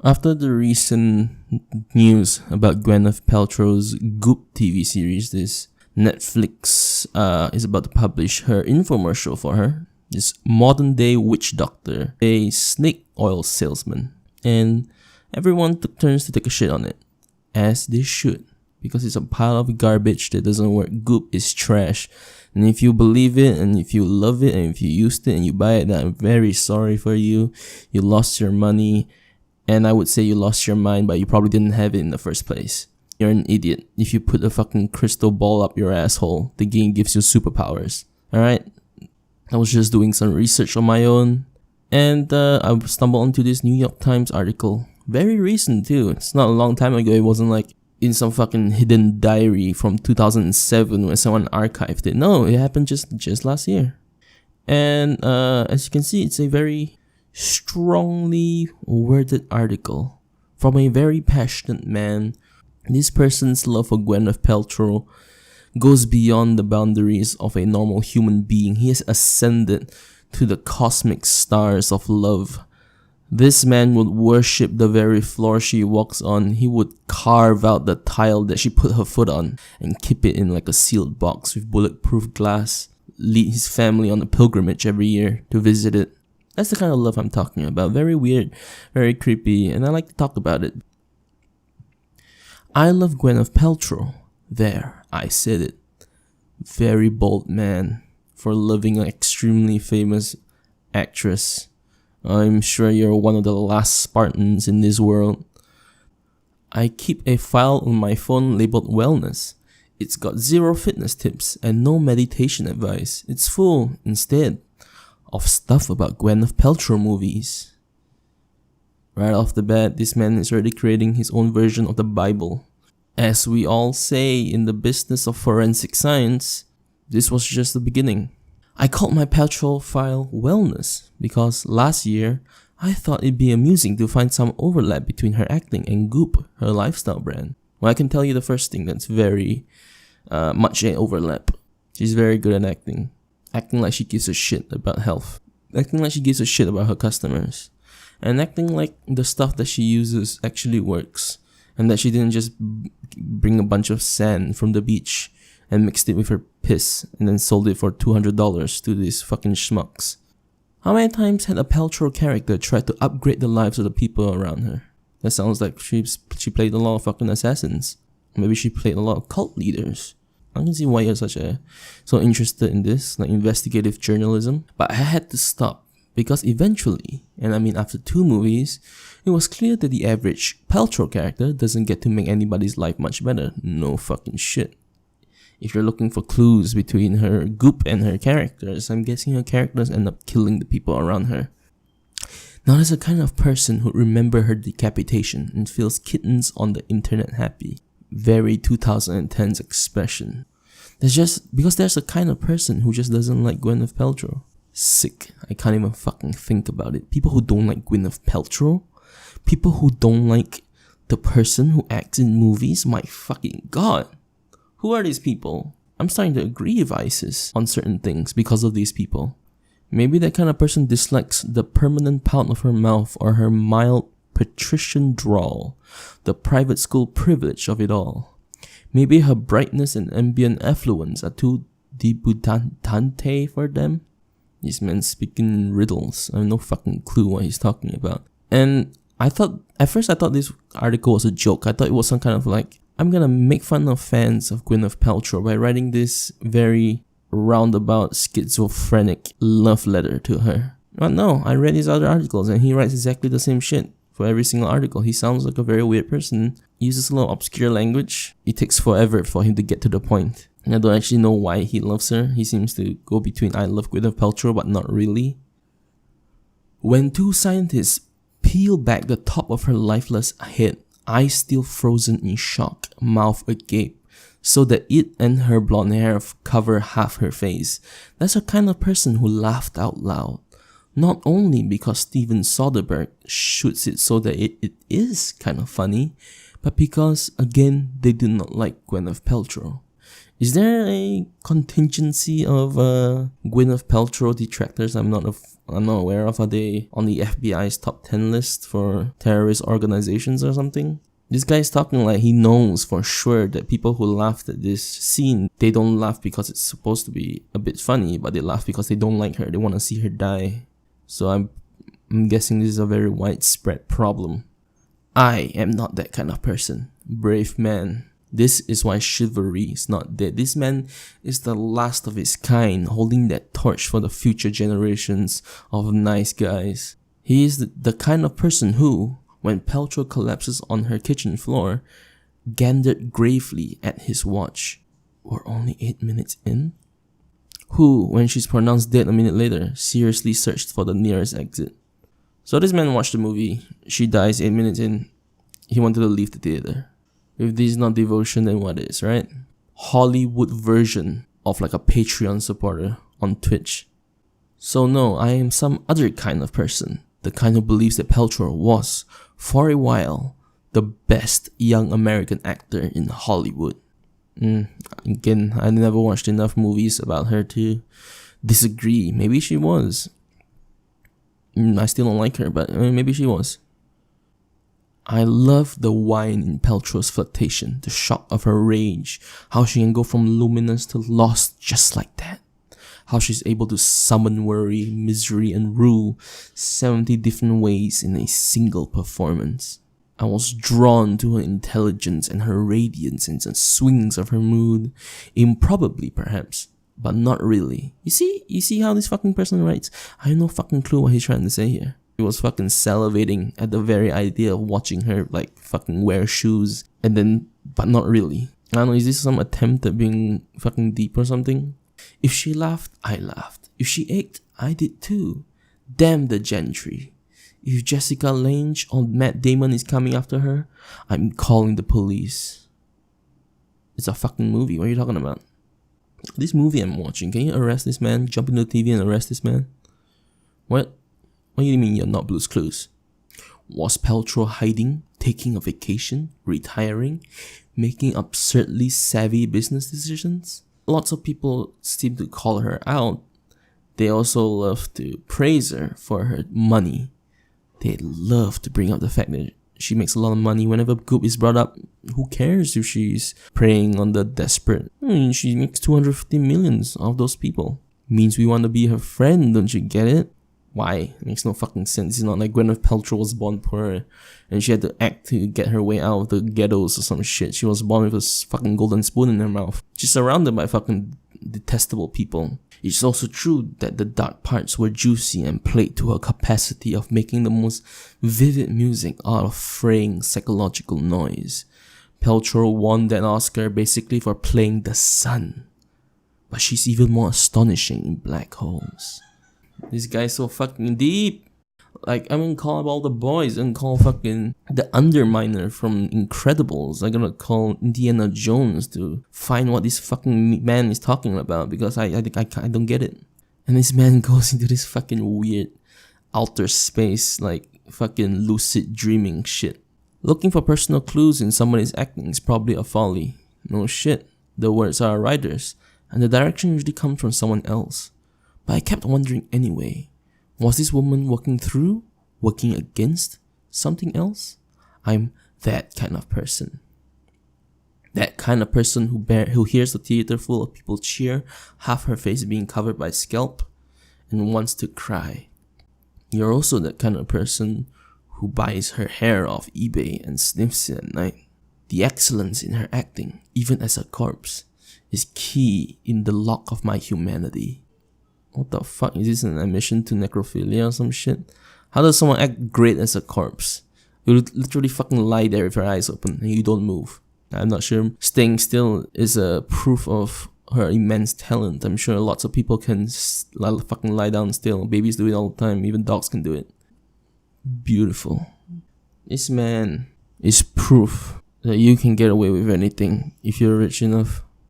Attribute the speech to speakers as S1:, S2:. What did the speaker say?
S1: After the recent news about Gwyneth Paltrow's Goop TV series, this Netflix is about to publish her infomercial for her. This modern-day witch doctor, a snake oil salesman, and everyone took turns to take a shit on it, as they should, because it's a pile of garbage that doesn't work. Goop is trash, and if you believe it, and if you love it, and if you used it, and you buy it, then I'm very sorry for you. You lost your money, and I would say you lost your mind, but you probably didn't have it in the first place. You're an idiot if you put a fucking crystal ball up your asshole. The game gives you superpowers, alright? I was just doing some research on my own, and I stumbled onto this New York Times article. Very recent too. It's not a long time ago. It wasn't like in some fucking hidden diary from 2007 when someone archived it. No, it happened just last year. And as you can see, it's a very strongly worded article from a very passionate man. This person's love for Gwyneth Paltrow goes beyond the boundaries of a normal human being. He has ascended to the cosmic stars of love. This man would worship the very floor she walks on. He would carve out the tile that she put her foot on and keep it in like a sealed box with bulletproof glass. Lead his family on a pilgrimage every year to visit it. That's the kind of love I'm talking about. Very weird, very creepy, and I like to talk about it. I love Gwyneth Paltrow. There, I said it. Very bold man for loving an extremely famous actress. I'm sure you're one of the last Spartans in this world. I keep a file on my phone labeled wellness. It's got 0 fitness tips and no meditation advice. It's full, instead, of stuff about Gwyneth Paltrow movies. Right off the bat, this man is already creating his own version of the Bible. As we all say in the business of forensic science, this was just the beginning. I called my Paltrow file Wellness because last year, I thought it'd be amusing to find some overlap between her acting and Goop, her lifestyle brand. Well, I can tell you the first thing that's very much an overlap. She's very good at acting. Acting like she gives a shit about health. Acting like she gives a shit about her customers. And acting like the stuff that she uses actually works. And that she didn't just bring a bunch of sand from the beach and mixed it with her piss and then sold it for $200 to these fucking schmucks. How many times had a Paltrow character tried to upgrade the lives of the people around her? That sounds like she played a lot of fucking assassins. Maybe she played a lot of cult leaders. I can see why you're so interested in this, like investigative journalism. But I had to stop. Because eventually, and I mean after 2 movies, it was clear that the average Paltrow character doesn't get to make anybody's life much better. No fucking shit. If you're looking for clues between her Goop and her characters, I'm guessing her characters end up killing the people around her. Now there's a kind of person who remember her decapitation and feels kittens on the internet happy. Very 2010s expression. There's a kind of person who just doesn't like Gwyneth Paltrow. Sick. I can't even fucking think about it. People who don't like Gwyneth Paltrow? People who don't like the person who acts in movies? My fucking god. Who are these people? I'm starting to agree with ISIS on certain things because of these people. Maybe that kind of person dislikes the permanent pout of her mouth or her mild patrician drawl, the private school privilege of it all. Maybe her brightness and ambient affluence are too debutante for them. This man's speaking in riddles. I have no fucking clue what he's talking about. And at first I thought this article was a joke. I thought it was some kind of like, I'm gonna make fun of fans of Gwyneth Paltrow by writing this very roundabout schizophrenic love letter to her. But no, I read his other articles and he writes exactly the same shit for every single article. He sounds like a very weird person, uses a little obscure language. It takes forever for him to get to the point. And I don't actually know why he loves her. He seems to go between I love Gwyneth Paltrow but not really. When 2 scientists peel back the top of her lifeless head, eyes still frozen in shock, mouth agape, so that it and her blonde hair cover half her face. That's the kind of person who laughed out loud. Not only because Steven Soderbergh shoots it so that it is kind of funny, but because, again, they do not like Gwyneth Paltrow. Is there a contingency of Gwyneth Paltrow detractors I'm not aware of? Are they on the FBI's top 10 list for terrorist organizations or something? This guy's talking like he knows for sure that people who laughed at this scene, they don't laugh because it's supposed to be a bit funny, but they laugh because they don't like her. They want to see her die. So I'm guessing this is a very widespread problem. I am not that kind of person. Brave man. This is why chivalry is not dead. This man is the last of his kind, holding that torch for the future generations of nice guys. He is the kind of person who, when Paltrow collapses on her kitchen floor, gathered gravely at his watch. We're only 8 minutes in? Who, when she's pronounced dead a minute later, seriously searched for the nearest exit. So this man watched the movie, she dies 8 minutes in, he wanted to leave the theater. If this is not devotion, then what is, right? Hollywood version of like a Patreon supporter on Twitch. So no, I am some other kind of person. The kind who believes that Paltrow was, for a while, the best young American actor in Hollywood. Again, I never watched enough movies about her to disagree. Maybe she was. I still don't like her, but maybe she was. I love the whine in Paltrow's flirtation, the shock of her rage, how she can go from luminous to lost just like that. How she's able to summon worry, misery, and rue 70 different ways in a single performance. I was drawn to her intelligence and her radiance and the swings of her mood, improbably perhaps, but not really. You see how this fucking person writes? I have no fucking clue what he's trying to say here. He was fucking salivating at the very idea of watching her like fucking wear shoes and then, but not really. I don't know, is this some attempt at being fucking deep or something? If she laughed, I laughed. If she ached, I did too. Damn the gentry. If Jessica Lange or Matt Damon is coming after her, I'm calling the police. It's a fucking movie, what are you talking about? This movie I'm watching, can you arrest this man? Jump into the TV and arrest this man? What? What do you mean you're not Blue's Clues? Was Paltrow hiding, taking a vacation, retiring, making absurdly savvy business decisions? Lots of people seem to call her out. They also love to praise her for her money. They love to bring up the fact that she makes a lot of money. Whenever Goop is brought up, who cares if she's preying on the desperate? She makes 250 millions of those people. Means we want to be her friend, don't you get it? Why? It makes no fucking sense. It's not like Gwyneth Paltrow was born poor and she had to act to get her way out of the ghettos or some shit. She was born with a fucking golden spoon in her mouth. She's surrounded by fucking detestable people. It's also true that the dark parts were juicy and played to her capacity of making the most vivid music out of fraying psychological noise. Paltrow won that Oscar basically for playing the sun. But she's even more astonishing in Black Holes. This guy's so fucking deep. Like, I'm gonna call up all the boys and call fucking the Underminer from Incredibles. I'm gonna call Indiana Jones to find what this fucking man is talking about because I don't get it. And this man goes into this fucking weird outer space, like fucking lucid dreaming shit. Looking for personal clues in somebody's acting is probably a folly. No shit. The words are a writer's, and the direction usually comes from someone else. But I kept wondering anyway, was this woman working through, working against something else? I'm that kind of person. That kind of person who hears a theater full of people cheer, half her face being covered by scalp, and wants to cry. You're also that kind of person who buys her hair off eBay and sniffs it at night. The excellence in her acting, even as a corpse, is key in the lock of my humanity. What the fuck? Is this an admission to necrophilia or some shit? How does someone act great as a corpse? You literally fucking lie there with your eyes open and you don't move. I'm not sure staying still is a proof of her immense talent. I'm sure lots of people can fucking lie down still. Babies do it all the time. Even dogs can do it. Beautiful. This man is proof that you can get away with anything if you're rich enough.